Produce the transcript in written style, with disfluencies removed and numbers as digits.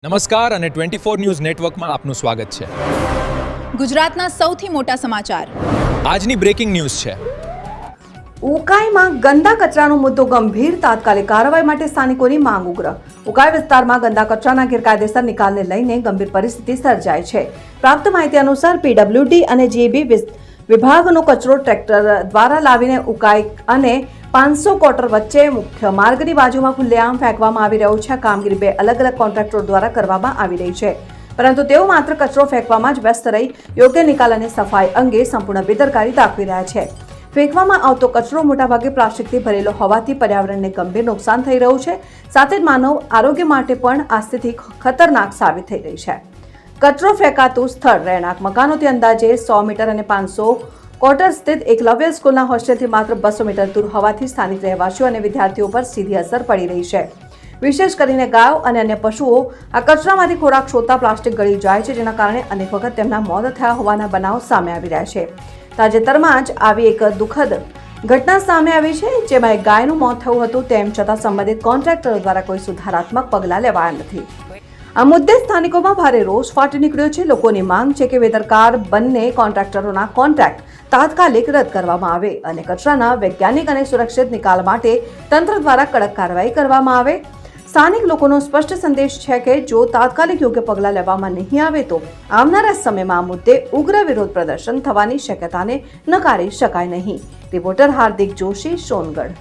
નમસ્કાર અને 24 ન્યૂઝ નેટવર્કમાં આપનું સ્વાગત છે. ગુજરાતના સૌથી મોટા સમાચાર આજની બ્રેકિંગ ન્યૂઝ છે. ઉકાઈમાં ગંદા કચરાનો મુદ્દો ગંભીર, તાત્કાલિક કાર્યવાહી માટે સ્થાનિકોની માંગ ઉગ્ર. ઉકાઈ વિસ્તારમાં ગંદા કચરાના ગેરકાયદેસર નિકાલને લઈને ગંભીર પરિસ્થિતિ સર્જાય છે. પ્રાપ્ત માહિતી અનુસાર પીડબ્લ્યુડી અને જીબી વિભાગનો કચરો ટ્રેક્ટર દ્વારા લાવીને ઉકાઈ અને 500 ક્વાર્ટર વચ્ચે મુખ્ય માર્ગની બાજુમાં ખુલ્લેઆમ ફેંકવામાં આવી રહ્યું છે. કામગીરી બે અલગ અલગ કોન્ટ્રાક્ટરો દ્વારા કરવામાં આવી રહી છે, પરંતુ તેઓ માત્ર કચરો ફેંકવામાં જ વ્યસ્ત રહી યોગ્ય નિકાલ અને સફાઈ અંગે સંપૂર્ણ બેદરકારી દાખવી રહ્યા છે. ફેંકવામાં આવતો કચરો મોટાભાગે પ્લાસ્ટિકથી ભરેલો હોવાથી પર્યાવરણને ગંભીર નુકસાન થઈ રહ્યું છે. સાથે જ માનવ આરોગ્ય માટે પણ આ સ્થિતિ ખતરનાક સાબિત થઈ રહી છે. કચરો ફેંકાતું સ્થળ રહેણાંક મકાનોથી અંદાજે 100 મીટર અને 500 ક્વાર્ટર સ્થિત એકલવ્ય સ્કૂલના હોસ્ટેલથી માત્ર 200 મીટર દૂર હોવાથી સ્થાનિક રહેવાસીઓ અને વિદ્યાર્થીઓ પર સીધી અસર પડી રહી છે. વિશેષ કરીને ગાયો અને અન્ય પશુઓ આ કચરામાંથી ખોરાક શોધતા પ્લાસ્ટિક ગળી જાય છે, જેના કારણે અનેક વખત તેમના મોત થયા હોવાના બનાવો સામે આવી રહ્યા છે. તાજેતરમાં જ આવી એક દુઃખદ ઘટના સામે આવી છે, જેમાં એક ગાયનું મોત થયું હતું. તેમ છતાં સંબંધિત કોન્ટ્રાક્ટરો દ્વારા કોઈ સુધારાત્મક પગલાં લેવાયા નથી. આ મુદ્દે સ્થાનિકોમાં ભારે રોષ ફાટી નીકળ્યો છે. લોકોની માંગ છે કે બેદરકાર બંને કોન્ટ્રાક્ટરોના કોન્ટ્રાક્ટ તાત્કાલિક રદ કરવામાં આવે અને કચરાના વૈજ્ઞાનિક અને સુરક્ષિત નિકાલ માટે તંત્ર દ્વારા કડક કાર્યવાહી કરવામાં આવે. સ્થાનિક લોકોનો સ્પષ્ટ સંદેશ છે કે જો તાત્કાલિક યોગ્ય પગલાં લેવામાં નહીં આવે તો આવનારા સમયમાં આ મુદ્દે ઉગ્ર વિરોધ પ્રદર્શન થવાની શક્યતાને નકારી શકાય નહીં. રિપોર્ટર હાર્દિક જોશી, સોનગઢ.